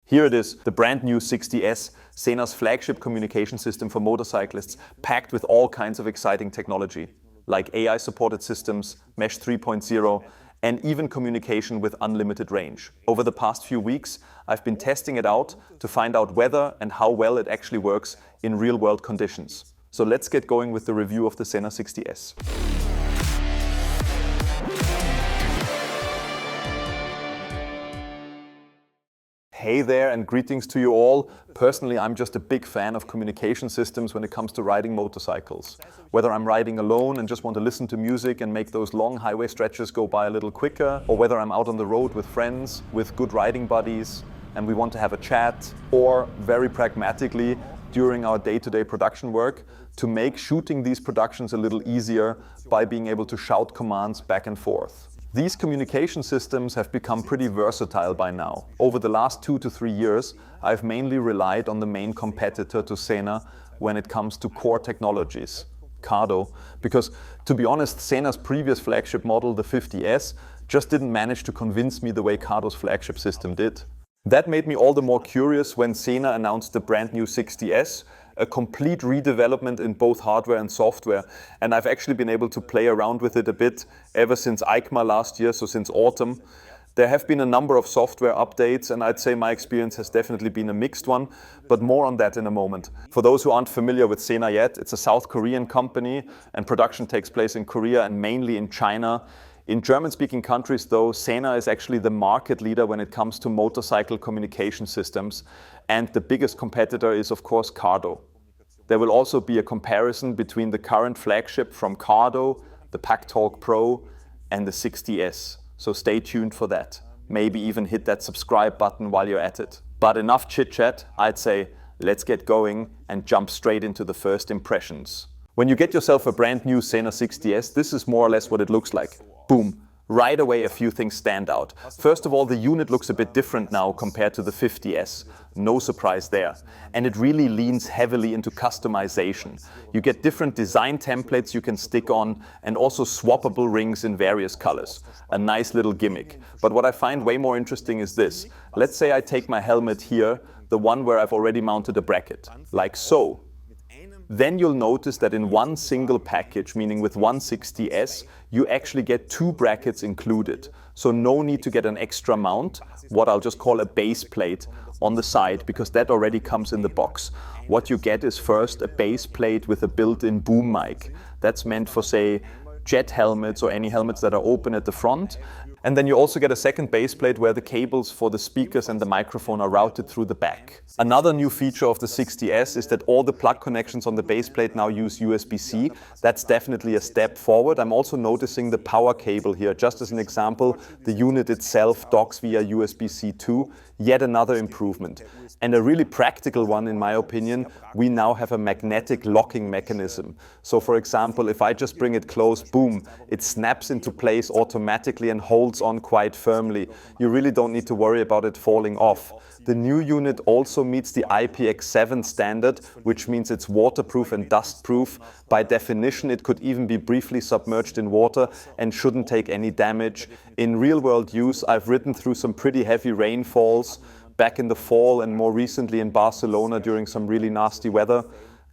Here it is, the brand new 60S, SENA's flagship communication system for motorcyclists, packed with all kinds of exciting technology, like AI-supported systems, Mesh 3.0, and even communication with unlimited range. Over the past few weeks, I've been testing it out to find out whether and how well it actually works in real-world conditions. So let's get going with the review of the SENA 60S. Hey there and greetings to you all. Personally, I'm just a big fan of communication systems when it comes to riding motorcycles. Whether I'm riding alone and just want to listen to music and make those long highway stretches go by a little quicker, or whether I'm out on the road with friends, with good riding buddies, and we want to have a chat, or very pragmatically, during our day-to-day production work, to make shooting these productions a little easier by being able to shout commands back and forth. These communication systems have become pretty versatile by now. Over the last 2 to 3 years, I've mainly relied on the main competitor to SENA when it comes to core technologies, Kardon, because to be honest, SENA's previous flagship model, the 50S, just didn't manage to convince me the way Kardon's flagship system did. That made me all the more curious when SENA announced the brand new 60S, a complete redevelopment in both hardware and software. And I've actually been able to play around with it a bit ever since EICMA last year, so since autumn. There have been a number of software updates, and I'd say my experience has definitely been a mixed one, but more on that in a moment. For those who aren't familiar with SENA yet, it's a South Korean company, and production takes place in Korea and mainly in China. In German-speaking countries, though, SENA is actually the market leader when it comes to motorcycle communication systems, and the biggest competitor is, of course, Kardon. There will also be a comparison between the current flagship from Kardon, the PackTalk Pro, and the 60S. So stay tuned for that. Maybe even hit that subscribe button while you're at it. But enough chit-chat, I'd say let's get going and jump straight into the first impressions. When you get yourself a brand new SENA 60S, this is more or less what it looks like. Boom. Right away, a few things stand out. First of all, the unit looks a bit different now compared to the 50S. No surprise there. And it really leans heavily into customization. You get different design templates you can stick on and also swappable rings in various colors. A nice little gimmick. But what I find way more interesting is this. Let's say I take my helmet here, the one where I've already mounted a bracket, like so. Then you'll notice that in one single package, meaning with one 60S, you actually get 2 brackets included. So no need to get an extra mount, what I'll just call a base plate on the side, because that already comes in the box. What you get is first a base plate with a built-in boom mic. That's meant for, say, jet helmets or any helmets that are open at the front. And then you also get a second base plate where the cables for the speakers and the microphone are routed through the back. Another new feature of the 60S is that all the plug connections on the base plate now use USB-C. That's definitely a step forward. I'm also noticing the power cable here. Just as an example, the unit itself docks via USB-C too. Yet another improvement. And a really practical one, in my opinion, we now have a magnetic locking mechanism. So for example, if I just bring it close, boom, it snaps into place automatically and holds on quite firmly. You really don't need to worry about it falling off. The new unit also meets the IPX7 standard, which means it's waterproof and dustproof. By definition, it could even be briefly submerged in water and shouldn't take any damage. In real-world use, I've ridden through some pretty heavy rainfalls back in the fall and more recently in Barcelona during some really nasty weather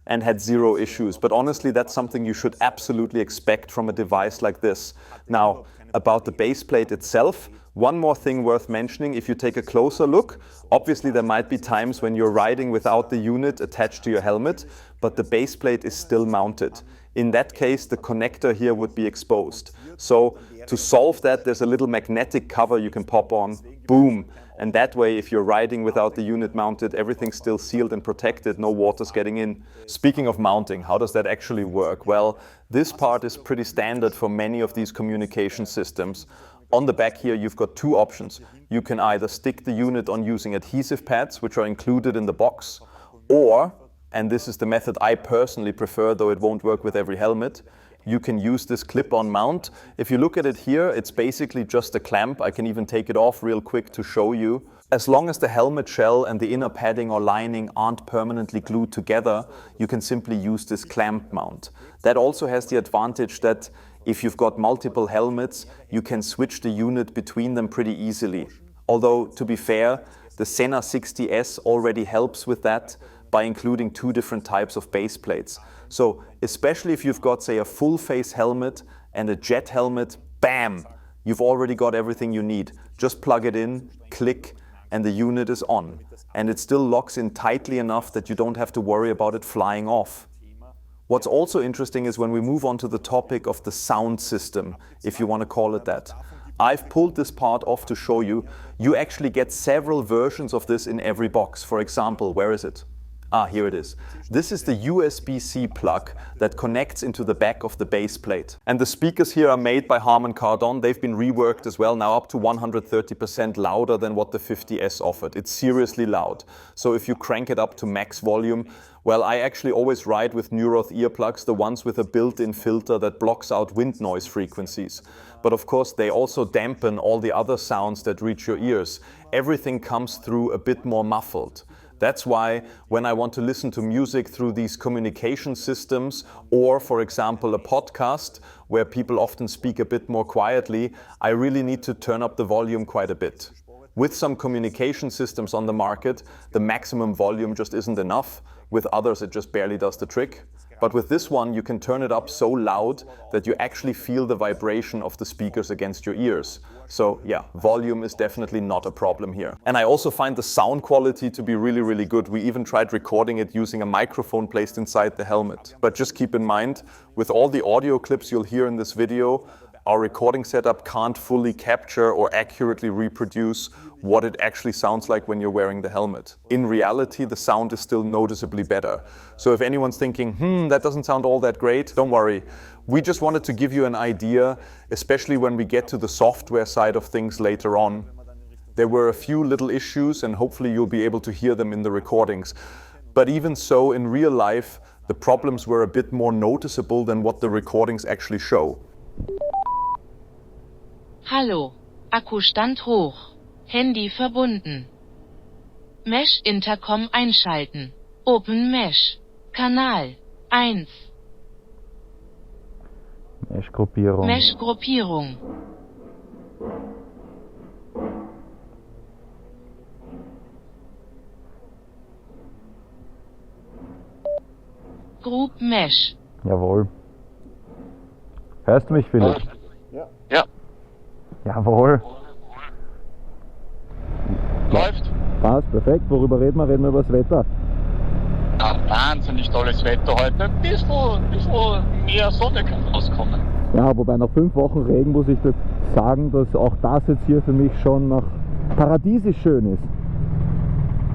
and had 0 issues. But honestly, that's something you should absolutely expect from a device like this. Now, about the base plate itself, one more thing worth mentioning, if you take a closer look, obviously there might be times when you're riding without the unit attached to your helmet, but the base plate is still mounted. In that case, the connector here would be exposed. So to solve that, there's a little magnetic cover you can pop on, boom. And that way, if you're riding without the unit mounted, everything's still sealed and protected, no water's getting in. Speaking of mounting, how does that actually work? Well, this part is pretty standard for many of these communication systems. On the back here, you've got 2 options. You can either stick the unit on using adhesive pads, which are included in the box, or, and this is the method I personally prefer, though it won't work with every helmet, you can use this clip-on mount. If you look at it here, it's basically just a clamp. I can even take it off real quick to show you. As long as the helmet shell and the inner padding or lining aren't permanently glued together, you can simply use this clamp mount. That also has the advantage that if you've got multiple helmets, you can switch the unit between them pretty easily. Although, to be fair, The SENA 60S already helps with that by including 2 different types of base plates. So especially if you've got, say, a full face helmet and a jet helmet, bam, you've already got everything you need. Just plug it in, click, and the unit is on. And it still locks in tightly enough that you don't have to worry about it flying off. What's also interesting is when we move on to the topic of the sound system, if you want to call it that. I've pulled this part off to show you. You actually get several versions of this in every box. For example, where is it? Here it is. This is the USB-C plug that connects into the back of the base plate. And the speakers here are made by Harman Kardon. They've been reworked as well, now up to 130% louder than what the 50S offered. It's seriously loud. So if you crank it up to max volume, well, I actually always ride with Neuroth earplugs, the ones with a built-in filter that blocks out wind noise frequencies. But of course, they also dampen all the other sounds that reach your ears. Everything comes through a bit more muffled. That's why when I want to listen to music through these communication systems, or for example a podcast where people often speak a bit more quietly, I really need to turn up the volume quite a bit. With some communication systems on the market, the maximum volume just isn't enough. With others, it just barely does the trick. But with this one, you can turn it up so loud that you actually feel the vibration of the speakers against your ears. So yeah, volume is definitely not a problem here. And I also find the sound quality to be really, really good. We even tried recording it using a microphone placed inside the helmet. But just keep in mind, with all the audio clips you'll hear in this video, our recording setup can't fully capture or accurately reproduce what it actually sounds like when you're wearing the helmet. In reality, the sound is still noticeably better. So if anyone's thinking, that doesn't sound all that great, don't worry. We just wanted to give you an idea, especially when we get to the software side of things later on. There were a few little issues and hopefully you'll be able to hear them in the recordings. But even so, in real life, the problems were a bit more noticeable than what the recordings actually show. Hallo, Akkustand hoch. Handy verbunden. Mesh Intercom einschalten. Open Mesh. Kanal 1. Mesh-Gruppierung. Mesh-Gruppierung. Group Mesh. Jawohl. Hörst du mich, Philipp? Ja. Jawohl. Läuft. Passt, perfekt. Worüber reden wir? Reden wir über das Wetter? Ja, wahnsinnig tolles Wetter heute. Ein bisschen mehr Sonne kann rauskommen. Ja, wobei nach 5 Wochen Regen muss ich jetzt sagen, dass auch das jetzt hier für mich schon nach paradiesisch schön ist.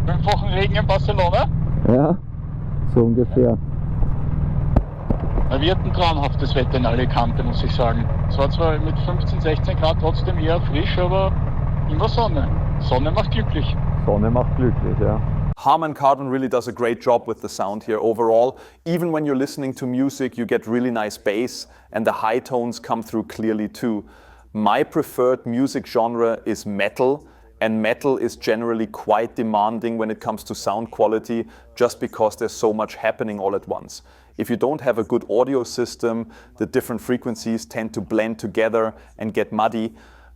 5 Wochen Regen in Barcelona? Ja, so ungefähr. Wird ein traumhaftes Wetter in Alicante, muss ich sagen. Es war zwar mit 15, 16 Grad trotzdem eher frisch, aber immer Sonne. Sonne macht glücklich. Sonne macht glücklich, ja. Harman Kardon really does a great job with the sound here overall. Even when you're listening to music, you get really nice bass and the high tones come through clearly too. My preferred music genre is metal, and metal is generally quite demanding when it comes to sound quality just because there's so much happening all at once. If you don't have a good audio system, the different frequencies tend to blend together and get muddy.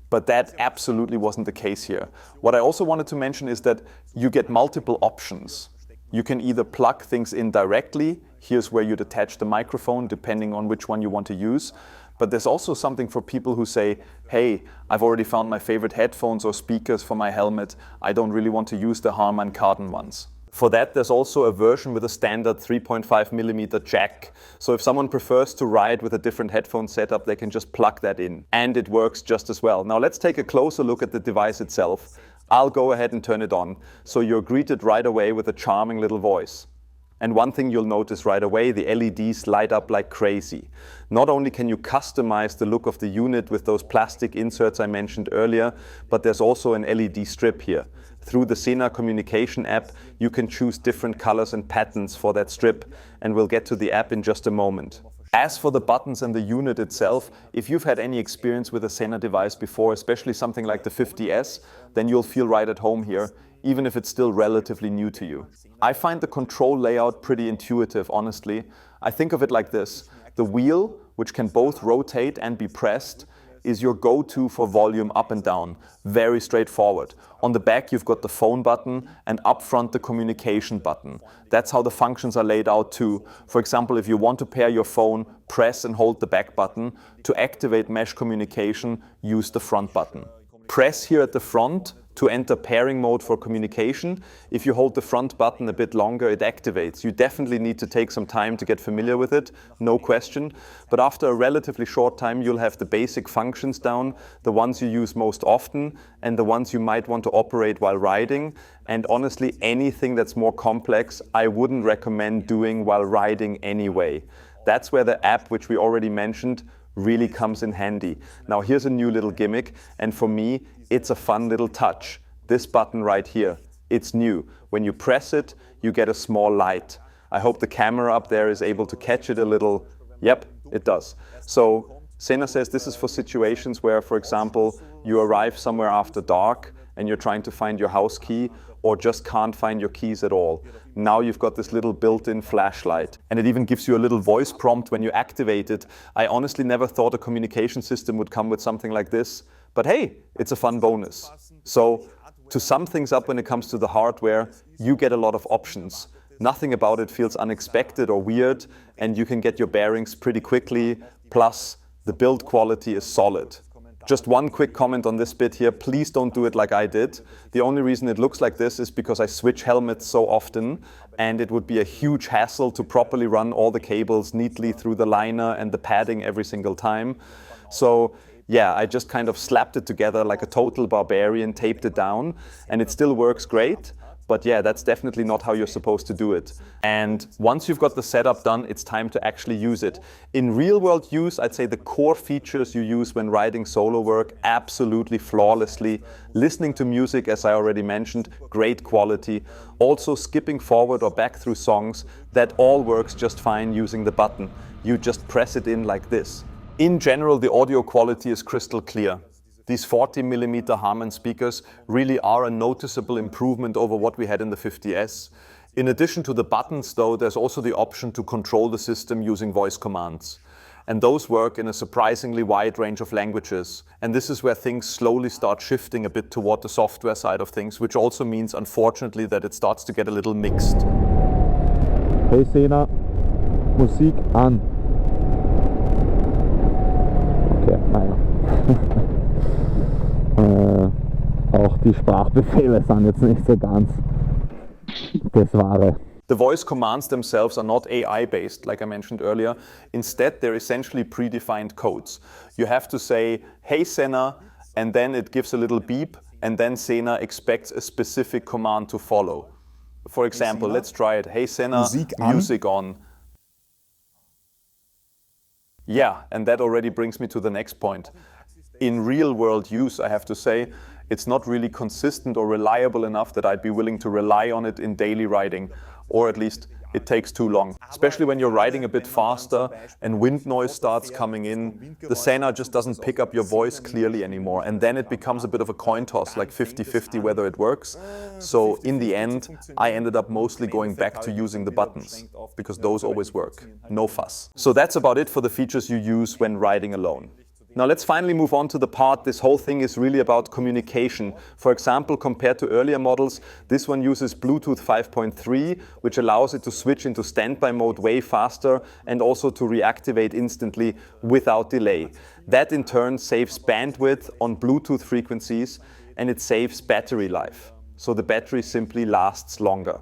But that absolutely wasn't the case here. What I also wanted to mention is that you get multiple options. You can either plug things in directly. Here's where you'd attach the microphone, depending on which one you want to use. But there's also something for people who say, hey, I've already found my favorite headphones or speakers for my helmet. I don't really want to use the Harman Kardon ones. For that, there's also a version with a standard 3.5mm jack. So if someone prefers to ride with a different headphone setup, they can just plug that in. And it works just as well. Now let's take a closer look at the device itself. I'll go ahead and turn it on. So you're greeted right away with a charming little voice. And one thing you'll notice right away, the LEDs light up like crazy. Not only can you customize the look of the unit with those plastic inserts I mentioned earlier, but there's also an LED strip here. Through the SENA communication app, you can choose different colors and patterns for that strip, and we'll get to the app in just a moment. As for the buttons and the unit itself, if you've had any experience with a SENA device before, especially something like the 50S, then you'll feel right at home here, even if it's still relatively new to you. I find the control layout pretty intuitive, honestly. I think of it like this. The wheel, which can both rotate and be pressed, is your go-to for volume up and down. Very straightforward. On the back, you've got the phone button, and up front, the communication button. That's how the functions are laid out too. For example, if you want to pair your phone, press and hold the back button. To activate mesh communication, use the front button. Press here at the front to enter pairing mode for communication. If you hold the front button a bit longer, it activates. You definitely need to take some time to get familiar with it, no question. But after a relatively short time, you'll have the basic functions down, the ones you use most often, and the ones you might want to operate while riding. And honestly, anything that's more complex, I wouldn't recommend doing while riding anyway. That's where the app, which we already mentioned, really comes in handy. Now here's a new little gimmick, and for me, it's a fun little touch. This button right here, it's new. When you press it, you get a small light. I hope the camera up there is able to catch it a little. Yep, it does. So SENA says this is for situations where, for example, you arrive somewhere after dark and you're trying to find your house key, or just can't find your keys at all. Now you've got this little built-in flashlight, and it even gives you a little voice prompt when you activate it. I honestly never thought a communication system would come with something like this, but hey, it's a fun bonus. So to sum things up when it comes to the hardware, you get a lot of options. Nothing about it feels unexpected or weird, and you can get your bearings pretty quickly, plus the build quality is solid. Just one quick comment on this bit here, please don't do it like I did. The only reason it looks like this is because I switch helmets so often, and it would be a huge hassle to properly run all the cables neatly through the liner and the padding every single time. So yeah, I just kind of slapped it together like a total barbarian, taped it down, and it still works great. But yeah, that's definitely not how you're supposed to do it. And once you've got the setup done, it's time to actually use it. In real world use, I'd say the core features you use when riding solo work absolutely flawlessly. Listening to music, as I already mentioned, great quality. Also skipping forward or back through songs, that all works just fine using the button. You just press it in like this. In general, the audio quality is crystal clear. These 40mm Harman speakers really are a noticeable improvement over what we had in the 50S. In addition to the buttons though, there's also the option to control the system using voice commands. And those work in a surprisingly wide range of languages. And this is where things slowly start shifting a bit toward the software side of things, which also means, unfortunately, that it starts to get a little mixed. Hey SENA, Musik an. Okay, naja. Auch die Sprachbefehle sind jetzt nicht so ganz das Wahre. The voice commands themselves are not AI-based, like I mentioned earlier. Instead, they're essentially predefined codes. You have to say, hey SENA, and then it gives a little beep, and then SENA expects a specific command to follow. For example, let's try it. Hey SENA, music on. Yeah, and that already brings me to the next point. In real world use, I have to say, it's not really consistent or reliable enough that I'd be willing to rely on it in daily riding, or at least it takes too long. Especially when you're riding a bit faster and wind noise starts coming in, the SENA just doesn't pick up your voice clearly anymore, and then it becomes a bit of a coin toss, like 50-50 whether it works. So in the end, I ended up mostly going back to using the buttons, because those always work. No fuss. So that's about it for the features you use when riding alone. Now let's finally move on to the part this whole thing is really about communication. For example, compared to earlier models, this one uses Bluetooth 5.3, which allows it to switch into standby mode way faster and also to reactivate instantly without delay. That in turn saves bandwidth on Bluetooth frequencies, and it saves battery life. So the battery simply lasts longer.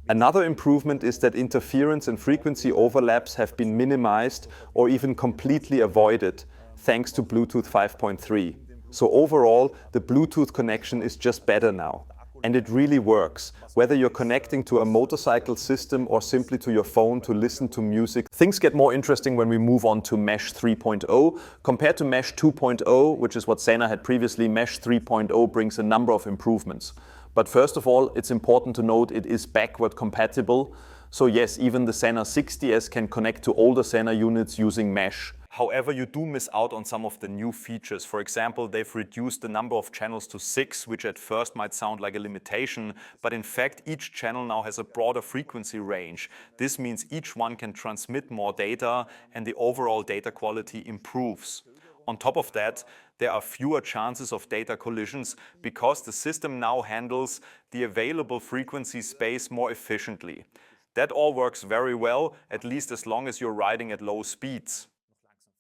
Another improvement is that interference and frequency overlaps have been minimized or even completely avoided, thanks to Bluetooth 5.3. So overall, the Bluetooth connection is just better now. And it really works. Whether you're connecting to a motorcycle system or simply to your phone to listen to music. Things get more interesting when we move on to Mesh 3.0. Compared to Mesh 2.0, which is what SENA had previously, Mesh 3.0 brings a number of improvements. But first of all, it's important to note it is backward compatible. So yes, even the SENA 60S can connect to older SENA units using Mesh. However, you do miss out on some of the new features. For example, they've reduced the number of channels to 6, which at first might sound like a limitation, but in fact each channel now has a broader frequency range. This means each one can transmit more data and the overall data quality improves. On top of that, there are fewer chances of data collisions because the system now handles the available frequency space more efficiently. That all works very well, at least as long as you're riding at low speeds.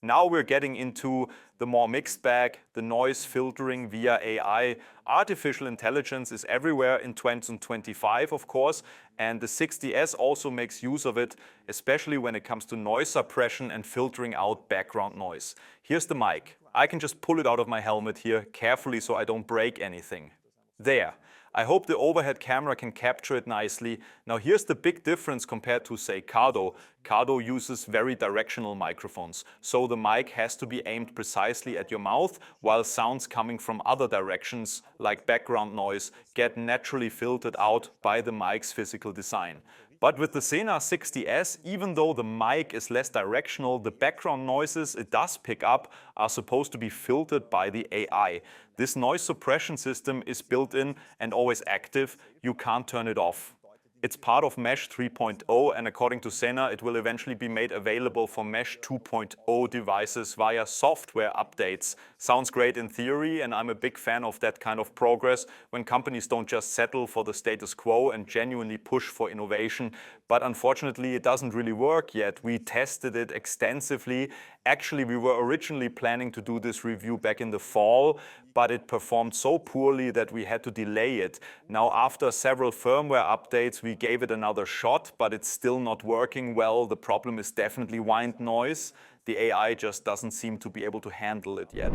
Now we're getting into the more mixed bag, the noise filtering via AI. Artificial intelligence is everywhere in 2025, of course, and the 60S also makes use of it, especially when it comes to noise suppression and filtering out background noise. Here's the mic. I can just pull it out of my helmet here carefully so I don't break anything. There. I hope the overhead camera can capture it nicely. Now here's the big difference compared to, say, Kardon. Kardon uses very directional microphones, so the mic has to be aimed precisely at your mouth, while sounds coming from other directions, like background noise, get naturally filtered out by the mic's physical design. But with the SENA 60S, even though the mic is less directional, the background noises it does pick up are supposed to be filtered by the AI. This noise suppression system is built in and always active. You can't turn it off. It's part of Mesh 3.0, and according to SENA, it will eventually be made available for Mesh 2.0 devices via software updates. Sounds great in theory, and I'm a big fan of that kind of progress when companies don't just settle for the status quo and genuinely push for innovation. But unfortunately, it doesn't really work yet. We tested it extensively. Actually, we were originally planning to do this review back in the fall, but it performed so poorly that we had to delay it. Now, after several firmware updates, we gave it another shot, but it's still not working well. The problem is definitely wind noise. The AI just doesn't seem to be able to handle it yet.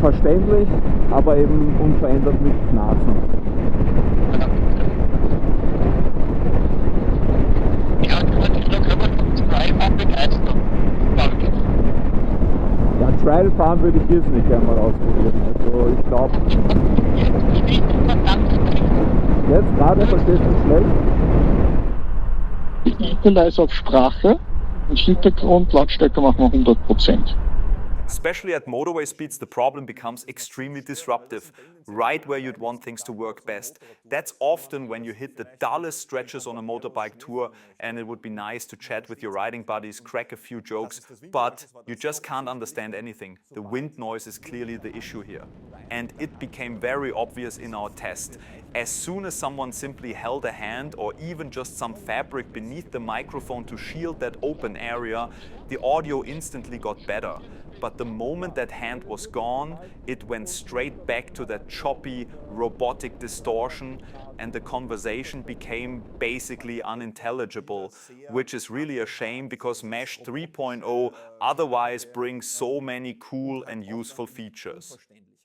Verständlich, aber eben unverändert mit Knarzen. Ja, da können wir uns Drive begeistern. Danke. Ja, Trial fahren würde ich jetzt nicht einmal ausprobieren. Also ich glaube. Jetzt gerade verstehst du schlecht. Ich leise auf Sprache und Hintergrund Lautstärke machen wir 100%. Especially at motorway speeds, the problem becomes extremely disruptive, right where you'd want things to work best. That's often when you hit the dullest stretches on a motorbike tour, and it would be nice to chat with your riding buddies, crack a few jokes, but you just can't understand anything. The wind noise is clearly the issue here. And it became very obvious in our test. As soon as someone simply held a hand or even just some fabric beneath the microphone to shield that open area, the audio instantly got better. But the moment that hand was gone, it went straight back to that choppy, robotic distortion, and the conversation became basically unintelligible, which is really a shame because Mesh 3.0 otherwise brings so many cool and useful features.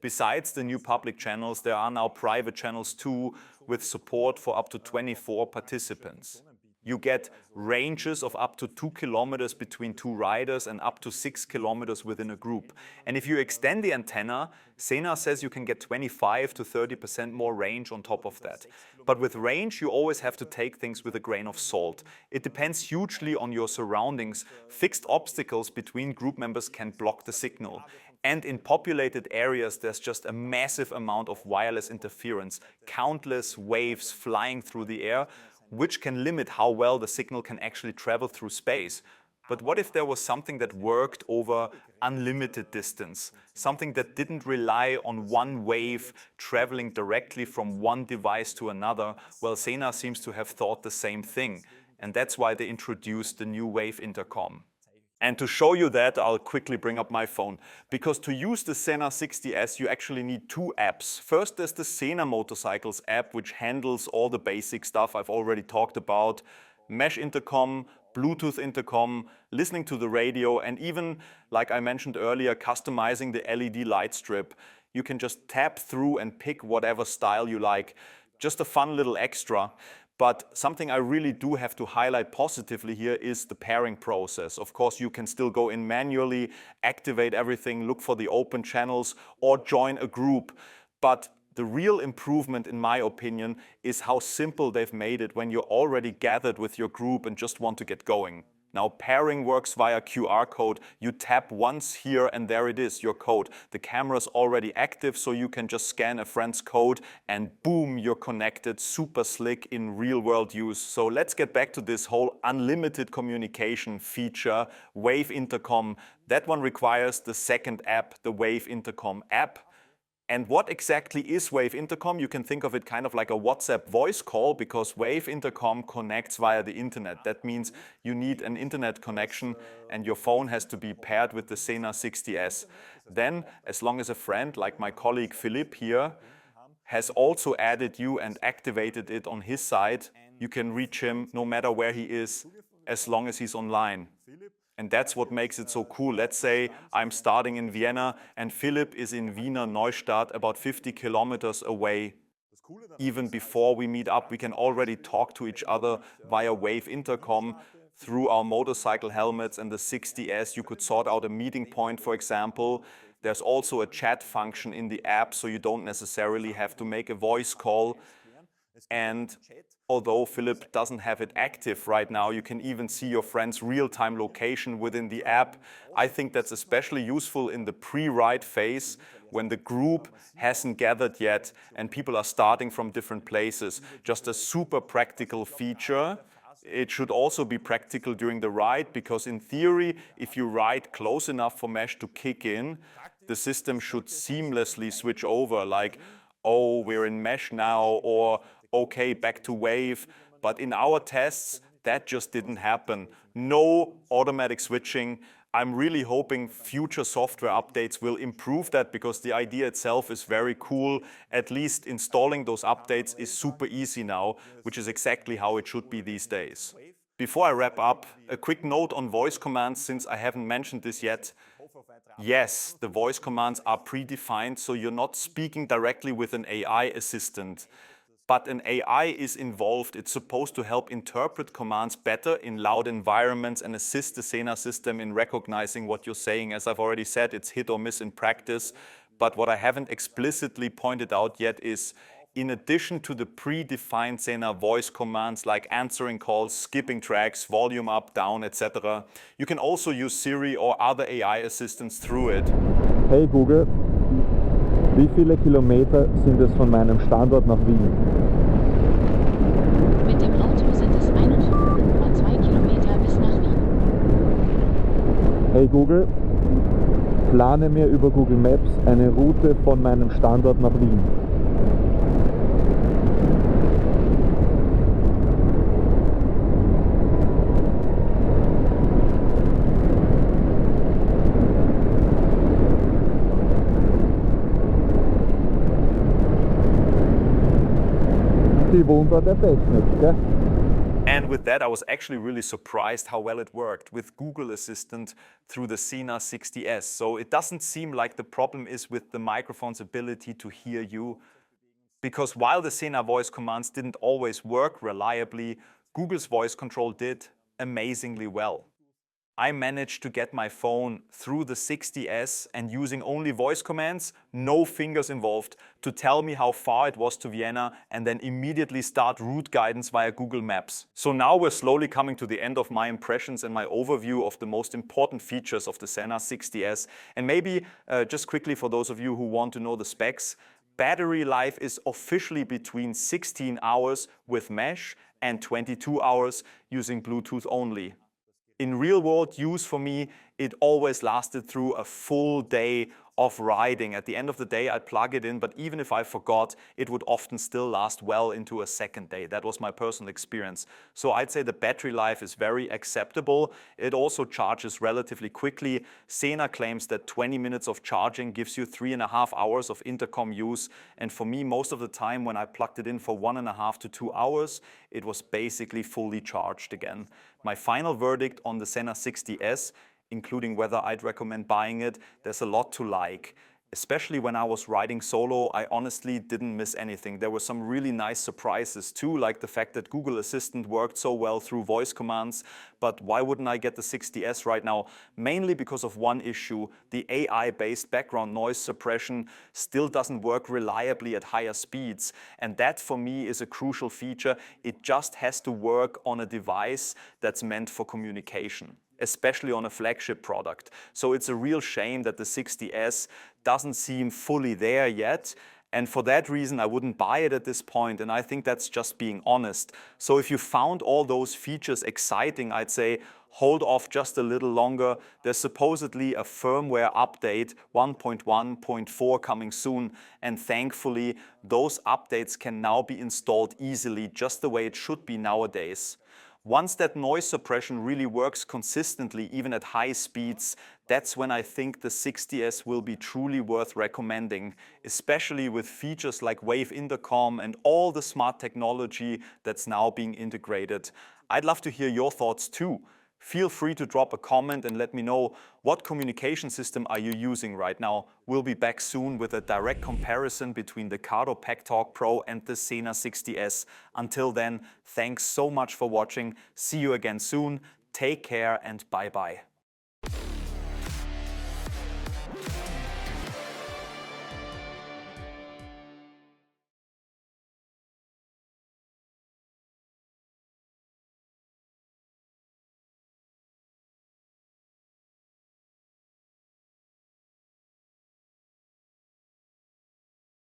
Besides the new public channels, there are now private channels too, with support for up to 24 participants. You get ranges of up to 2 kilometers between two riders and up to 6 kilometers within a group. And if you extend the antenna, SENA says you can get 25 to 30% more range on top of that. But with range, you always have to take things with a grain of salt. It depends hugely on your surroundings. Fixed obstacles between group members can block the signal. And in populated areas, there's just a massive amount of wireless interference, countless waves flying through the air, which can limit how well the signal can actually travel through space. But what if there was something that worked over unlimited distance? Something that didn't rely on one wave traveling directly from one device to another? Well, SENA seems to have thought the same thing. And that's why they introduced the new wave intercom. And to show you that, I'll quickly bring up my phone. Because to use the SENA 60S, you actually need two apps. First, there's the SENA Motorcycles app, which handles all the basic stuff I've already talked about. Mesh intercom, Bluetooth intercom, listening to the radio, and even, like I mentioned earlier, customizing the LED light strip. You can just tap through and pick whatever style you like. Just a fun little extra. But something I really do have to highlight positively here is the pairing process. Of course, you can still go in manually, activate everything, look for the open channels, or join a group. But the real improvement, in my opinion, is how simple they've made it when you're already gathered with your group and just want to get going. Now pairing works via QR code. You tap once here and there it is, your code. The camera's already active, so you can just scan a friend's code and boom, you're connected, super slick in real world use. So let's get back to this whole unlimited communication feature, Wave Intercom. That one requires the second app, the Wave Intercom app. And what exactly is Wave Intercom? You can think of it kind of like a WhatsApp voice call, because Wave Intercom connects via the internet. That means you need an internet connection and your phone has to be paired with the SENA 60S. Then, as long as a friend, like my colleague Philipp here, has also added you and activated it on his side, you can reach him no matter where he is, as long as he's online. And that's what makes it so cool. Let's say I'm starting in Vienna and Philipp is in Wiener Neustadt, about 50 kilometers away. Even before we meet up, we can already talk to each other via Wave Intercom through our motorcycle helmets and the 60S. You could sort out a meeting point, for example. There's also a chat function in the app, so you don't necessarily have to make a voice call. And although Philipp doesn't have it active right now, you can even see your friend's real-time location within the app. I think that's especially useful in the pre-ride phase, when the group hasn't gathered yet and people are starting from different places. Just a super practical feature. It should also be practical during the ride, because in theory, if you ride close enough for mesh to kick in, the system should seamlessly switch over, like, oh, we're in mesh now, or okay, back to wave. But in our tests, that just didn't happen. No automatic switching. I'm really hoping future software updates will improve that, because the idea itself is very cool. At least installing those updates is super easy now, which is exactly how it should be these days. Before I wrap up, a quick note on voice commands, since I haven't mentioned this yet. Yes, the voice commands are predefined, so you're not speaking directly with an AI assistant. But an AI is involved. It's supposed to help interpret commands better in loud environments and assist the SENA system in recognizing what you're saying. As I've already said, it's hit or miss in practice. But what I haven't explicitly pointed out yet is, in addition to the predefined SENA voice commands like answering calls, skipping tracks, volume up, down, etc., you can also use SIRI or other AI assistants through it. Hey Google, wie viele Kilometer sind es von meinem Standort nach Wien? Mit dem Auto sind es 41,2 Kilometer bis nach Wien. Hey Google, plane mir über Google Maps eine Route von meinem Standort nach Wien. Die Wunder der Technik, gell? And with that, I was actually really surprised how well it worked with Google Assistant through the SENA 60S. So it doesn't seem like the problem is with the microphone's ability to hear you, because while the SENA voice commands didn't always work reliably, Google's voice control did amazingly well. I managed to get my phone through the 60S and using only voice commands, no fingers involved, to tell me how far it was to Vienna, and then immediately start route guidance via Google Maps. So now we're slowly coming to the end of my impressions and my overview of the most important features of the SENA 60S. And maybe just quickly for those of you who want to know the specs, battery life is officially between 16 hours with mesh and 22 hours using Bluetooth only. In real-world use for me, it always lasted through a full day of riding. At the end of the day, I'd plug it in, but even if I forgot, it would often still last well into a second day. That was my personal experience. So I'd say the battery life is very acceptable. It also charges relatively quickly. SENA claims that 20 minutes of charging gives you 3.5 hours of intercom use. And for me, most of the time when I plugged it in for 1.5 to 2 hours, it was basically fully charged again. My final verdict on the SENA 60S, including whether I'd recommend buying it, there's a lot to like. Especially when I was riding solo, I honestly didn't miss anything. There were some really nice surprises too, like the fact that Google Assistant worked so well through voice commands. But why wouldn't I get the 60S right now? Mainly because of one issue. The AI-based background noise suppression still doesn't work reliably at higher speeds. And that for me is a crucial feature. It just has to work on a device that's meant for communication, especially on a flagship product. So it's a real shame that the 60S doesn't seem fully there yet. And for that reason, I wouldn't buy it at this point. And I think that's just being honest. So if you found all those features exciting, I'd say hold off just a little longer. There's supposedly a firmware update 1.1.4 coming soon. And thankfully, those updates can now be installed easily, just the way it should be nowadays. Once that noise suppression really works consistently, even at high speeds, that's when I think the 60S will be truly worth recommending, especially with features like Wave Intercom and all the smart technology that's now being integrated. I'd love to hear your thoughts too. Feel free to drop a comment and let me know what communication system are you using right now. We'll be back soon with a direct comparison between the Kardon PackTalk Pro and the SENA 60S. Until then, thanks so much for watching. See you again soon. Take care and bye-bye.